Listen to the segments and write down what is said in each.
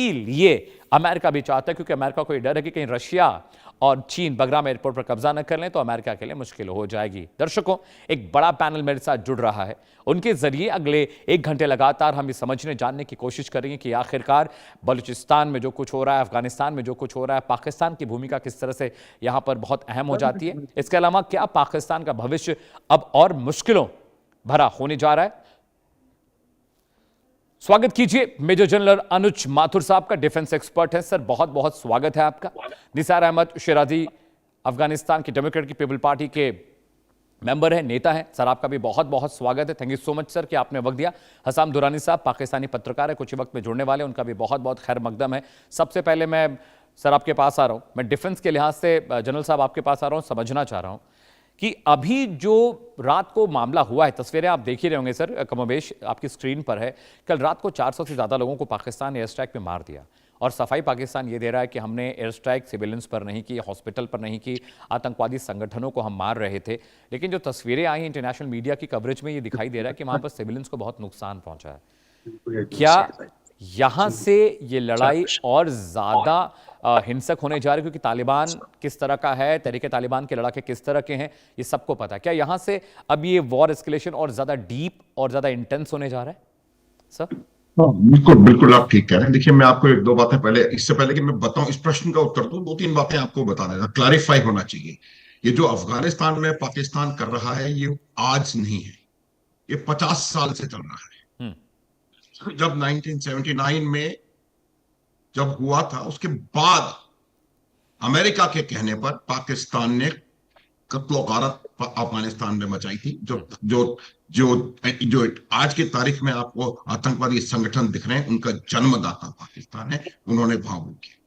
लिए अमेरिका भी चाहता है, क्योंकि अमेरिका को यह डर है कि कहीं रशिया और चीन बगराम एयरपोर्ट पर कब्जा न कर लें तो अमेरिका के लिए मुश्किल हो जाएगी। दर्शकों, एक बड़ा पैनल मेरे साथ जुड़ रहा है। उनके जरिए अगले 1 घंटे लगातार हम ये समझने जानने की कोशिश करेंगे कि आखिरकार बलूचिस्तान में जो कुछ हो रहा है, अफगानिस्तान में जो कुछ हो रहा है, पाकिस्तान की भूमिका किस तरह से यहां पर बहुत अहम हो जाती है। इसके अलावा क्या पाकिस्तान का भविष्य अब और मुश्किलों भरा होने जा रहा है। स्वागत कीजिए मेजर जनरल अनुज माथुर साहब का, डिफेंस एक्सपर्ट है। सर, बहुत बहुत स्वागत है आपका। निसार अहमद शिराजी, अफगानिस्तान की डेमोक्रेट की पीपल पार्टी के मेंबर हैं, नेता हैं। सर, आपका भी बहुत बहुत स्वागत है। Thank you so much sir कि आपने वक्त दिया। हसाम दुरानी साहब, पाकिस्तानी पत्रकार है, कुछ ही वक्त में जुड़ने वाले, उनका भी बहुत बहुत खैर मकदम है। सबसे पहले मैं सर आपके पास आ रहा हूं, मैं डिफेंस के लिहाज से जनरल साहब आपके पास आ रहा हूं, समझना चाह रहा हूं कि अभी जो रात को मामला हुआ है, तस्वीरें आप देख ही रहे होंगे सर, कमोबेश आपकी स्क्रीन पर है। कल रात को 400 से ज़्यादा लोगों को पाकिस्तान एयर स्ट्राइक में मार दिया, और सफाई पाकिस्तान ये दे रहा है कि हमने एयर स्ट्राइक सिविलियंस पर नहीं की, हॉस्पिटल पर नहीं की, आतंकवादी संगठनों को हम मार रहे थे। लेकिन जो तस्वीरें आई इंटरनेशनल मीडिया की कवरेज में, ये दिखाई दे रहा है कि वहाँ पर सिविलियंस को बहुत नुकसान पहुँचा है। क्या यहाँ से ये लड़ाई और ज़्यादा हिंसक होने जा रही है, क्योंकि तालिबान किस तरह का है, तहरीक तालिबान के लड़ाके किस तरह के हैं, ये सबको पता है। क्या यहाँ से अब ये वॉर एस्केलेशन और ज्यादा डीप और ज्यादा इंटेंस होने जा रहा है सर? बिल्कुल बिल्कुल, आप ठीक कह रहे हैं। देखिए, मैं आपको 1-2 बातें पहले, इससे पहले कि मैं बताऊं, इस प्रश्न का उत्तर दूं, 2-3 बातें आपको बता देना, क्लैरिफाई होना चाहिए। ये जो अफगानिस्तान में पाकिस्तान कर रहा है, ये आज नहीं है, ये 50 साल से चल रहा है। जब 1979 में जब हुआ था, उसके बाद अमेरिका के कहने पर पाकिस्तान ने कत्लो गारत अफगानिस्तान में मचाई थी। जो जो जो जो आज की तारीख में आपको आतंकवादी संगठन दिख रहे हैं, उनका जन्मदाता पाकिस्तान है। उन्होंने वहां वो किया।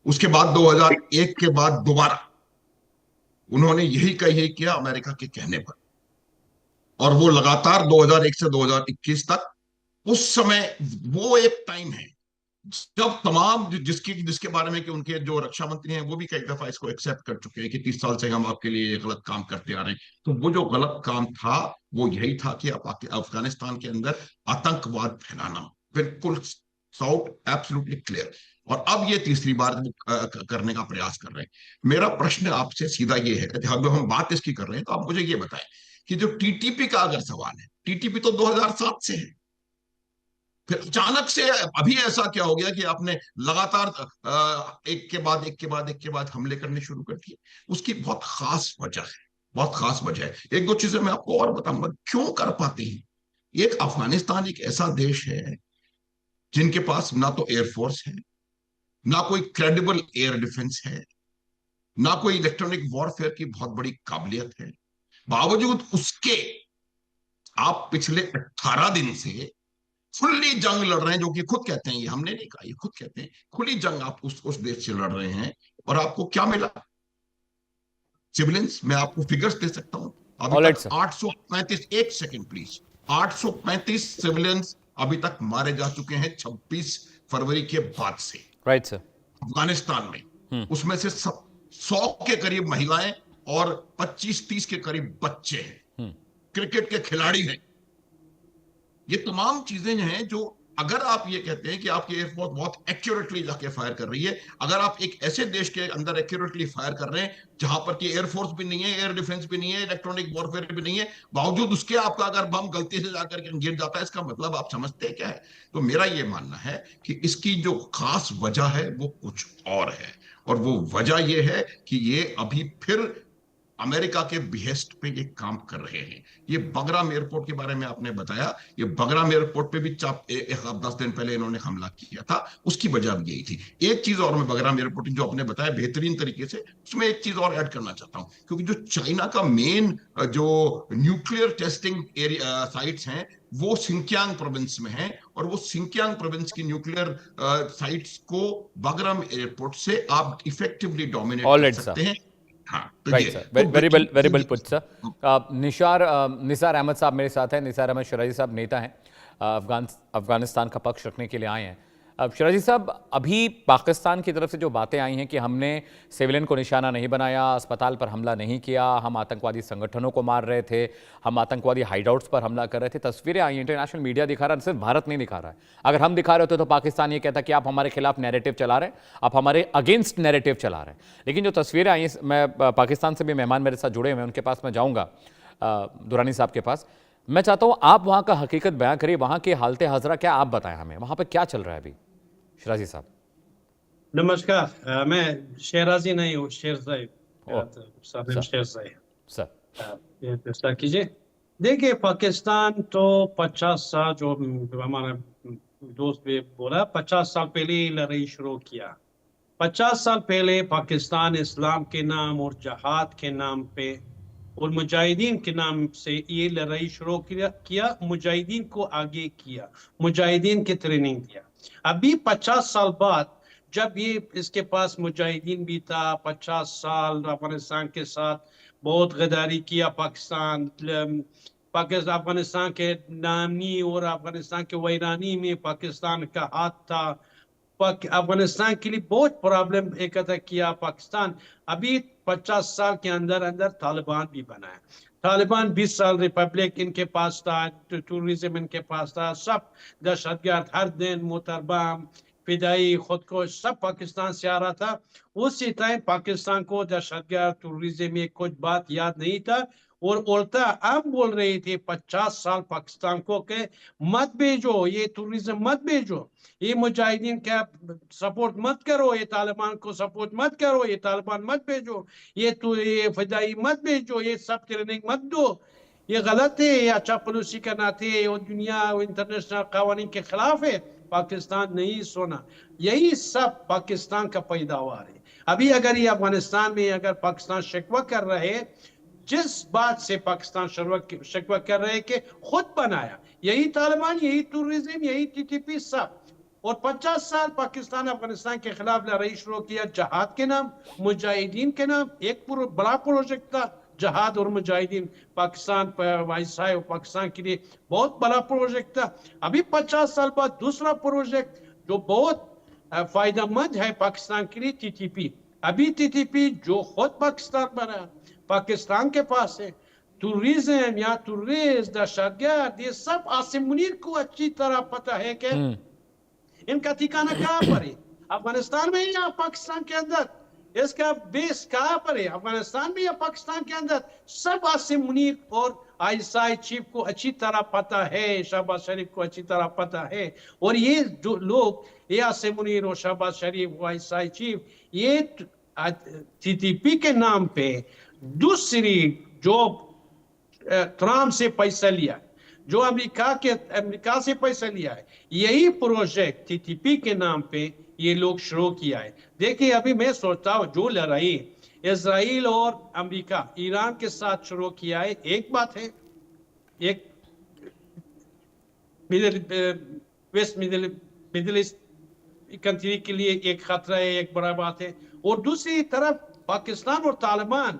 उसके बाद 2001 के बाद दोबारा उन्होंने यही किया अमेरिका के कहने पर, और वो लगातार 2001 से 2021 तक। उस समय वो एक टाइम है जब तमाम जिसके बारे में कि उनके जो रक्षा मंत्री हैं वो भी कई दफा इसको एक्सेप्ट कर चुके हैं कि 30 साल से हम आपके लिए ये गलत काम करते आ रहे हैं। तो वो जो गलत काम था वो यही था कि अफगानिस्तान के अंदर आतंकवाद फैलाना, बिल्कुल साउट एब्सोल्युटली क्लियर। और अब ये तीसरी बार करने का प्रयास कर रहे हैं। मेरा प्रश्न आपसे सीधा ये है, जब हम बात इसकी कर रहे हैं, तो आप मुझे ये बताएं कि जो टीटीपी का अगर सवाल है, टीटीपी तो 2007 से है, फिर अचानक से अभी ऐसा क्या हो गया कि आपने लगातार एक के बाद एक के बाद एक के बाद हमले करने शुरू कर दिए? उसकी बहुत खास वजह है, बहुत खास वजह है। 1-2 चीजें मैं आपको और बताऊंगा क्यों कर पाते हैं। एक अफगानिस्तान एक ऐसा देश है जिनके पास ना तो एयरफोर्स है, ना कोई क्रेडिबल एयर डिफेंस है, ना कोई इलेक्ट्रॉनिक वॉरफेयर की बहुत बड़ी काबिलियत है। बावजूद उसके आप पिछले 18 दिन से खुली जंग लड़ रहे हैं, जो कि खुद कहते हैं, ये हमने नहीं कहा, ये खुद कहते हैं, खुली जंग आप उस देश से लड़ रहे हैं। और आपको क्या मिला? सिविलियंस, मैं आपको फिगर्स दे सकता हूं। अभी तक 835, 1 सेकेंड प्लीज, 835 सिविलियंस अभी तक मारे जा चुके हैं 26 फरवरी के बाद से, राइट सर, अफगानिस्तान में। उसमें से 100 के करीब महिलाएं और 25-30 के करीब बच्चे हैं, क्रिकेट के खिलाड़ी हैं। ये तमाम चीजें हैं जो, अगर आप ये कहते हैं कि आपकी एयरफोर्स बहुत एक्यूरेटली जाके फायर कर रही है, अगर आप एक ऐसे देश के अंदर एक्यूरेटली फायर कर रहे हैं जहां पर कि एयरफोर्स भी नहीं है, एयर डिफेंस भी नहीं है, इलेक्ट्रॉनिक वॉरफेयर भी नहीं है, बावजूद उसके आपका अगर बम गलती से जाकर के गिर जाता है, इसका मतलब आप समझते हैं क्या है? तो मेरा ये मानना है कि इसकी जो खास वजह है वो कुछ और है, और वो वजह ये है कि ये अभी फिर अमेरिका के बिहेस्ट पे ये काम कर रहे हैं। ये बगराम एयरपोर्ट के बारे में आपने बताया, ये बगराम एयरपोर्ट पे भी 10 दिन पहले इन्होंने हमला किया था, उसकी वजह भी यही थी। एक चीज और मैं बगराम एयरपोर्ट जो आपने बताया बेहतरीन तरीके से, उसमें एक चीज और ऐड करना चाहता हूं, क्योंकि जो चाइना का मेन जो न्यूक्लियर टेस्टिंग एरिया साइट्स हैं वो सिंकियांग प्रोविंस में है, और वो सिंकियांग प्रोविंस की न्यूक्लियर साइट्स को बगराम एयरपोर्ट से आप इफेक्टिवली डोमिनेट कर सकते हैं। Right sir, very well put sir. Nisar Ahmed साहब मेरे साथ हैं। निसार अहमद शिराजी साहब नेता हैं, अफगानिस्तान का पक्ष रखने के लिए आए हैं। अब शिराजी साहब, अभी पाकिस्तान की तरफ से जो बातें आई हैं कि हमने सिविलियन को निशाना नहीं बनाया, अस्पताल पर हमला नहीं किया, हम आतंकवादी संगठनों को मार रहे थे, हम आतंकवादी हाइडआउट्स पर हमला कर रहे थे, तस्वीरें आई, इंटरनेशनल मीडिया दिखा रहा है, सिर्फ भारत नहीं दिखा रहा है। अगर हम दिखा रहे होते तो पाकिस्तान ये कहता कि आप हमारे खिलाफ नैरेटिव चला रहे हैं, आप हमारे अगेंस्ट नैरेटिव चला रहे हैं। लेकिन जो तस्वीरें आई, मैं पाकिस्तान से भी मेहमान मेरे साथ जुड़े हुए हैं, उनके पास मैं जाऊँगा, दुरानी साहब के पास। मैं चाहता हूँ आप वहाँ का हकीकत बयां करिए, वहाँ की हालत हजरा क्या आप बताएं हमें, वहाँ पर क्या चल रहा है अभी। शिराजी साहब नमस्कार। मैं शेराजी नहीं हूँ, शेरज़ाई। सर शेरज़ाई सर सर कीजिए। देखिए, पाकिस्तान तो 50 साल, जो हमारा दोस्त भी बोला, 50 साल पहले ही लड़ाई शुरू किया। 50 साल पहले पाकिस्तान इस्लाम के नाम और जहाद के नाम पे और मुजाहिदीन के नाम से ये लड़ाई शुरू किया, मुजाहिदीन को आगे किया, मुजाहिदीन की ट्रेनिंग दिया। अभी 50 साल बाद जब ये इसके पास मुजाहिदीन भी था, 50 साल अफगानिस्तान के साथ बहुत गद्दारी किया, पाकिस्तान अफगानिस्तान के नामी और अफगानिस्तान के वैरानी में पाकिस्तान का हाथ था। अफगानिस्तान के लिए बहुत प्रॉब्लम इकट्ठा किया पाकिस्तान। अभी 50 साल के अंदर अंदर तालिबान भी बना है। तालिबान 20 साल रिपब्लिक इनके पास था, टूरिज्म इनके पास था, सब दहशतगर्द हर दिन मुतरबा फिदाई खुद को सब पाकिस्तान से आ रहा था। उसी टाइम पाकिस्तान को दहशतगर्द टूरिज्म में कुछ बात याद नहीं था और उल्टा अब बोल रहे थे 50 साल पाकिस्तान को के मत भेजो, ये टूरिज्म मत भेजो, ये मुजाहिदीन का सपोर्ट मत करो, ये तालिबान को सपोर्ट मत करो, ये तालिबान मत भेजो, ये फिदाई मत भेजो, ये सब ट्रेनिंग मत दो, ये गलत है, ये अच्छा पॉलिसी करना थे और दुनिया इंटरनेशनल कानून के खिलाफ है। पाकिस्तान नहीं सुना। यही सब पाकिस्तान का पैदावार है। अभी अगर ये अफगानिस्तान में अगर पाकिस्तान शिकवा कर रहे, जिस बात से पाकिस्तान शिकवा कर रहे कि खुद बनाया, यही तालिबान, यही टूरिज्म, यही टीटीपी सब, और 50 साल पाकिस्तान अफगानिस्तान के खिलाफ लड़ाई शुरू किया जहाद के नाम, मुजाहिदीन के नाम। एक बड़ा प्रोजेक्ट था जहाद और मुजाहिदीन, पाकिस्तान वाइसराय और पाकिस्तान के लिए बहुत बड़ा प्रोजेक्ट था। अभी 50 साल बाद दूसरा प्रोजेक्ट जो बहुत फायदेमंद है पाकिस्तान के लिए, टीटीपी। अभी टीटीपी जो खुद पाकिस्तान बना, पाकिस्तान के पास है, टूरिज्म या टूरिस्ट, दहशतगर्द, ये सब आसिम मुनीर को अच्छी तरह पता है कि इनका ठिकाना कहाँ पर है, अफगानिस्तान में या पाकिस्तान के अंदर, इसका बेस कहाँ पर है, अफगानिस्तान में या पाकिस्तान के अंदर। सब आसिम मुनीर और आईएसआई चीफ को अच्छी तरह पता है, शहबाज शरीफ को अच्छी तरह पता है। और ये जो लोग, ये आसिम मुनीर और शहबाज शरीफ, आईएसआई चीफ, ये टीटीपी के नाम पे दूसरी जो ट्रम्प से पैसा लिया, जो अमेरिका से पैसा लिया है, यही प्रोजेक्ट टीटीपी के नाम पे ये लोग शुरू किया है। देखिए, अभी मैं सोचता हूँ जो लड़ाई इजराइल और अमेरिका ईरान के साथ शुरू किया है, एक बात है, एक मिडिल ईस्ट कंट्री के लिए एक खतरा है, एक बड़ा बात है। और दूसरी तरफ पाकिस्तान और तालिबान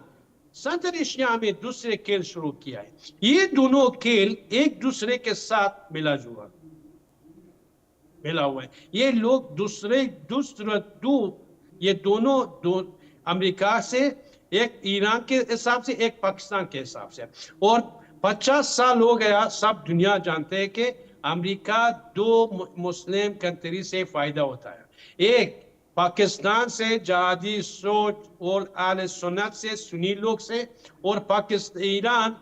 सेंट्रल एशिया में दूसरे खेल शुरू किया है। ये दोनों खेल एक दूसरे के साथ मिला हुआ है। ये लोग ये दोनों अमेरिका से, एक ईरान के हिसाब से, एक पाकिस्तान के हिसाब से। और 50 साल हो गया, सब दुनिया जानते हैं कि अमेरिका 2 मुस्लिम कंट्री से फायदा होता है, एक पाकिस्तान से जहादी सोच और आले सुन्नत से, सुन्नी लोग से, और पाकिस्तान ईरान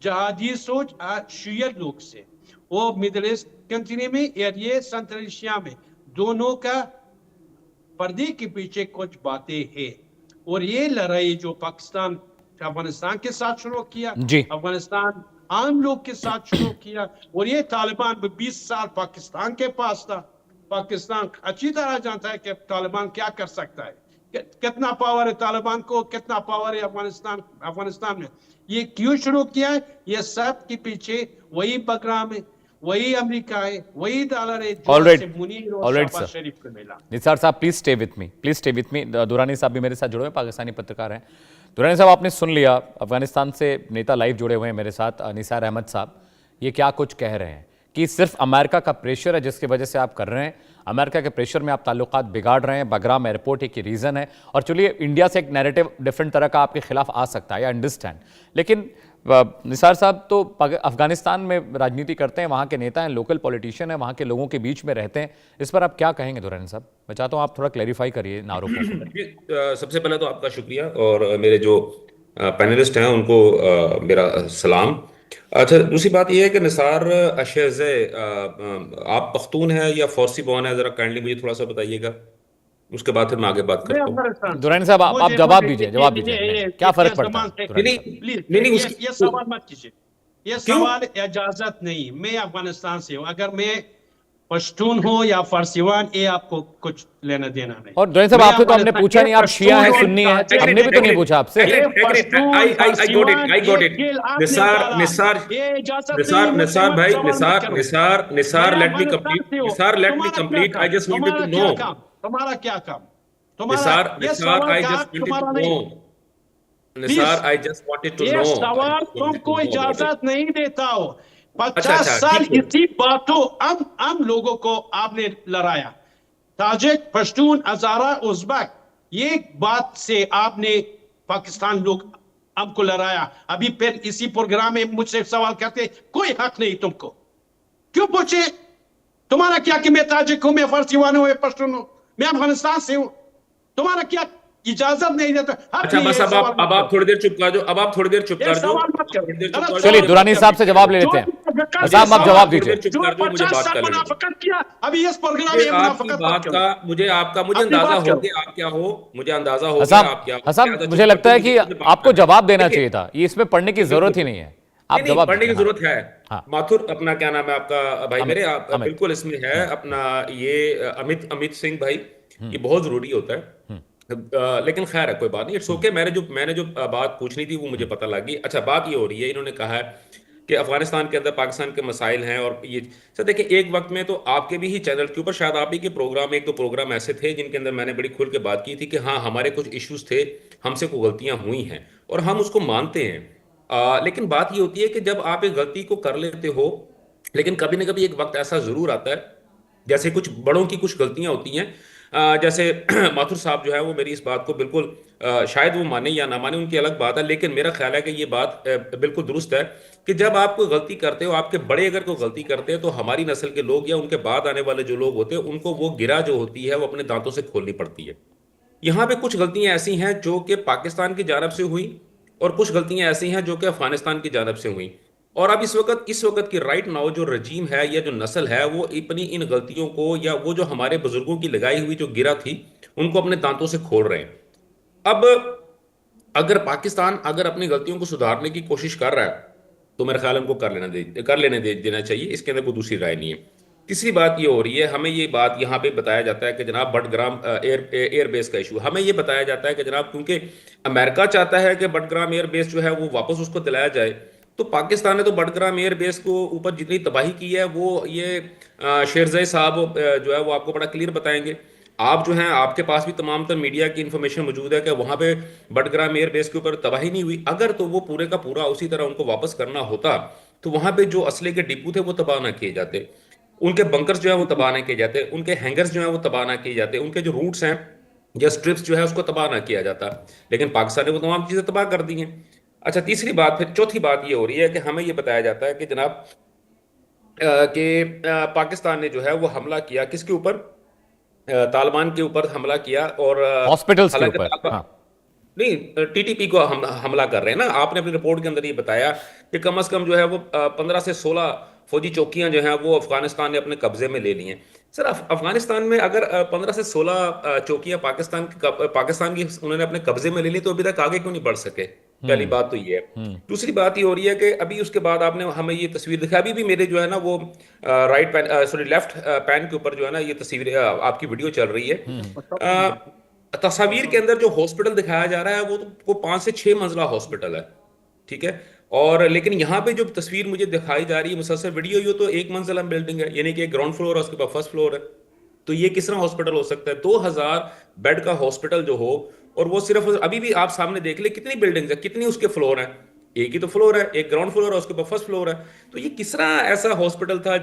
जहादी सोच शिया लोग से। वो मिडिल ईस्ट कंट्री में और ये सेंट्रल एशिया में, दोनों का पर्दे के पीछे कुछ बातें हैं। और ये लड़ाई जो पाकिस्तान अफगानिस्तान के साथ शुरू किया, अफगानिस्तान आम लोग के साथ शुरू किया, और ये तालिबान 20 साल पाकिस्तान के पास था। पाकिस्तान अच्छी तरह जानता है कि तालिबान क्या कर सकता है, कितना पावर है तालिबान को, कितना पावर है अफगानिस्तान में। ये क्यों शुरू किया है? ये सब के पीछे वही बकराम है, वही अमेरिका है, वही डॉलर है जो मुनीर और शहबाज शरीफ को मिला। निसार साहब, please stay with me. Durrani साहब भी मेरे साथ जुड़े हुए, पाकिस्तानी पत्रकार हैं। दुरानी साहब, आपने सुन लिया, अफगानिस्तान से नेता लाइव जुड़े हुए हैं मेरे साथ, निसार अहमद साहब। ये क्या कुछ कह रहे हैं कि सिर्फ अमेरिका का प्रेशर है जिसकी वजह से आप कर रहे हैं, अमेरिका के प्रेशर में आप ताल्लुकात बिगाड़ रहे हैं, बगराम एयरपोर्ट एक रीज़न है। और चलिए, इंडिया से एक नैरेटिव डिफरेंट तरह का आपके खिलाफ आ सकता है, आई अंडरस्टैंड, लेकिन निसार साहब तो अफगानिस्तान में राजनीति करते हैं, वहाँ के नेता हैं, लोकल पॉलिटिशियन हैं, वहाँ के लोगों के बीच में रहते हैं। इस पर आप क्या कहेंगे दुरैनी साहब? मैं चाहता हूँ आप थोड़ा क्लैरिफाई करिए इन आरोपों को। सबसे पहले तो आपका शुक्रिया और मेरे जो पैनलिस्ट हैं उनको मेरा सलाम। अच्छा, दूसरी बात यह है कि निसार अशेज़े आप पख्तून हैं या फारसी बॉर्न है, जरा काइंडली मुझे थोड़ा सा बताइएगा, उसके बाद फिर मैं आगे बात मैं करता हूँ। अफगानिस्तान से दुरैनी हूँ। साहब आप मुझे जवाब मुझे दीजिए, ये जवाब ये दीजिए। ये नहीं, क्या फर्क पड़ता जमान है से दुरैनी नहीं साहब? प्लीज नहीं नहीं ये उसकी सवाल मत कीजिए, ये क्यों? सवाल इजाजत नहीं। मैं अफगानिस्तान से हूँ, अगर मैं पश्तून हो या फारसीवान, ये आपको कुछ लेना देना नहीं। और दुरैनी साहब मैं आपसे तो हमने अफगानिस्तान पूछा ये नहीं आप शिया पश्तून हैं और सुन्नी हैं, ताजिक, हमने भी तो नहीं पूछा आपसे। ये Pashtun I got it, फारसीवान I got ये it. खेल आपने निसार डाला, निसार ये इजाजत नहीं। मुझसे निसार मत भाई, सवाल मत करो। निसार मैं लेट मी अफगानिस्तान कंप्लीट, से हूँ। निसार लेट मी तुम्हारा क्या कंप्लीट, आई काम? जस्ट वांटेड तुम्हारा टू क्या नो। काम? तुम्हारा क्या काम? तुम्हारा निसार ये निसार सवाल आई का जस्ट वांटेड तुम्हारा टू नहीं। No. Nisar I just wanted to ये नो, सवाल तुमको इजाजत नहीं देता हो। अच्छा 50 साल ठीक है। इसी बातों हम लोगों को आपने लड़ाया, ताजिक, पश्तून, हज़ारा, उज़्बेक, ये बात से आपने पाकिस्तान लोग हमको लड़ाया। अभी फिर इसी प्रोग्राम में मुझसे सवाल करते, कोई हक नहीं तुमको। क्यों पूछे? तुम्हारा क्या कि मैं ताजिक हूं, मैं फारसीवान हूं, मैं पश्तून हूं, मैं अफगानिस्तान से हूं? तुम्हारा क्या इजाजत नहीं देता? हक अच्छा नहीं बस है, अब सवाल आप मत अब आप करो। थोड़ी देर चुप कर जाओ, अब आप थोड़ी देर चुप ये कर जाओ, सवाल मत करो। थोड़ी देर चुप गलत कर सवाल जाओ, चलिए, मत दुरानी करो। साहब से जवाब ले जो लेते हैं। मुनाफिकत साहब, किया, आप जवाब थोड़ी दीजिए। देर चुप जो कर जाओ, मुझे 50 बात साल करने दो। मुनाफिकत किया, अभी इस प्रोग्राम मुझे में आपकी मुनाफिकत मत बात करो। का मुझे अपनी अंदाजा बात हो करो। गया आप क्या हो, मुझे अंदाजा हो गया हसाब आप क्या हो। हसाब ज्यादा मुझे चुप लगता है करके कि मुझे बात आपको करने दो। जवाब देना देखिए, चाहिए था, ये इसमें पढ़ने की देखिए, जरूरत ही नहीं है। आप नहीं जवाब पढ़ने दीजिए। की हाँ, जरूरत है। हाँ। माथुर, अपना क्या नाम है आपका भाई मेरे, आप अमित। बिल्कुल इसमें है अपना ये अमित अमित सिंह भाई, ये बहुत जरूरी होता है। लेकिन खैर है, कोई बात नहीं, इट्स ओके। मैंने जो बात पूछनी थी वो मुझे पता लग गई। अच्छा, बात ये हो रही है, इन्होंने कहा है कि अफगानिस्तान के अंदर पाकिस्तान के मसाइल हैं और ये सर देखिए, एक वक्त में तो आपके भी ही चैनल के ऊपर शायद आप ही के प्रोग्राम, एक दो प्रोग्राम ऐसे थे जिनके अंदर मैंने बड़ी खुल के बात की थी कि हाँ, हमारे कुछ इश्यूज थे, हमसे कोई गलतियां हुई हैं और हम उसको मानते हैं। लेकिन बात ये होती है कि जब आप एक गलती को कर लेते हो, लेकिन कभी ना कभी एक वक्त ऐसा जरूर आता है, जैसे कुछ बड़ों की कुछ गलतियां होती हैं। जैसे माथुर साहब जो है वो मेरी इस बात को बिल्कुल शायद वो माने या ना माने, उनकी अलग बात है, लेकिन मेरा ख्याल है कि ये बात बिल्कुल दुरुस्त है कि जब आप कोई गलती करते हो, आपके बड़े अगर कोई गलती करते हैं, तो हमारी नस्ल के लोग या उनके बाद आने वाले जो लोग होते हैं, उनको वो गिरा जो होती है वो अपने दांतों से खोलनी पड़ती है। यहाँ पे कुछ गलतियां ऐसी हैं जो कि पाकिस्तान की जानब से हुई और कुछ गलतियां ऐसी हैं जो कि अफगानिस्तान की जानब से हुई। और अब इस वक्त की राइट नाउ जो रजीम है या जो नस्ल है, वो अपनी इन गलतियों को या वो जो हमारे बुजुर्गों की लगाई हुई जो गिरा थी, उनको अपने दांतों से खोल रहे हैं। अब अगर पाकिस्तान अगर अपनी गलतियों को सुधारने की कोशिश कर रहा है, तो मेरा ख्याल है उनको देना चाहिए, इसके अंदर कोई दूसरी राय नहीं है। तीसरी बात ये हो रही है, हमें ये बात यहाँ पे बताया जाता है कि जनाब बटग्राम एयरबेस का इशू, हमें ये बताया जाता है कि जनाब क्योंकि अमेरिका चाहता है कि बटग्राम एयरबेस जो है वो वापस उसको दिलाया जाए, तो पाकिस्तान ने तो बटग्राम एयरबेस को ऊपर जितनी तबाही की है वो ये शेरज़ई साहब जो है वो आपको बड़ा क्लियर बताएंगे। आप जो हैं, आपके पास भी तमाम तर मीडिया की इंफॉर्मेशन मौजूद है कि वहाँ पे बटग्राम एयरबेस के ऊपर तबाही नहीं हुई। अगर तो वो पूरे का पूरा उसी तरह उनको वापस करना होता, तो वहाँ पे जो असले के डिपो थे वो तबाह ना किए जाते, उनके बंकर्स जो है वो तबाह ना किए जाते, उनके हैंगर्स जो है वो तबाह ना किए जाते, उनके जो रूट्स हैं या स्ट्रिप्स जो है उसको तबाह ना किया जाता। लेकिन पाकिस्तान ने वो तमाम चीज़ें तबाह कर दी हैं। अच्छा, चौथी बात ये हो रही है कि हमें ये बताया जाता है कि जनाब पाकिस्तान ने जो है वो हमला किया किसके ऊपर, तालिबान के ऊपर हमला किया। और हॉस्पिटल्स के हालांकि ऊपर। हाँ। नहीं, टीटीपी को हमला कर रहे हैं ना। आपने अपनी रिपोर्ट के अंदर ये बताया कि कम से कम जो है वो 15 से 16 फौजी चौकियां जो हैं वो अफगानिस्तान ने अपने कब्जे में ले ली हैं। सर, अफगानिस्तान में अगर 15 से 16 चौकियां पाकिस्तान की उन्होंने अपने कब्जे में ले ली, तो अभी तक आगे क्यों नहीं बढ़ सके? पहली बात तो ये है। दूसरी बात ये हो रही है कि अभी उसके बाद आपने हमें ये तस्वीर दिखाई, अभी भी मेरे जो है ना वो लेफ्ट पैन के ऊपर जो है ना ये तस्वीर आपकी वीडियो चल रही है। तस्वीर के अंदर जो हॉस्पिटल दिखाया जा रहा है वो 5 से 6 मंजिला हॉस्पिटल है, ठीक है। और लेकिन यहाँ पे जो तस्वीर मुझे दिखाई जा रही है मुसलसल वीडियो, ये तो 1 मंजिला बिल्डिंग है, यानी कि एक ग्राउंड फ्लोर है, उसके बाद फर्स्ट फ्लोर है। तो ये किस तरह हॉस्पिटल हो सकता है? 2000 बेड का हॉस्पिटल जो हो, और वो सिर्फ अभी भी आप सामने देख ले कितनी बिल्डिंग्स है, कितनी उसके फ्लोर है, एक ही तो फ्लोर है, एक ग्राउंड फ्लोर है, उसके बाद फर्स्ट फ्लोर है। तो ये किस तरह ऐसा हॉस्पिटल था जो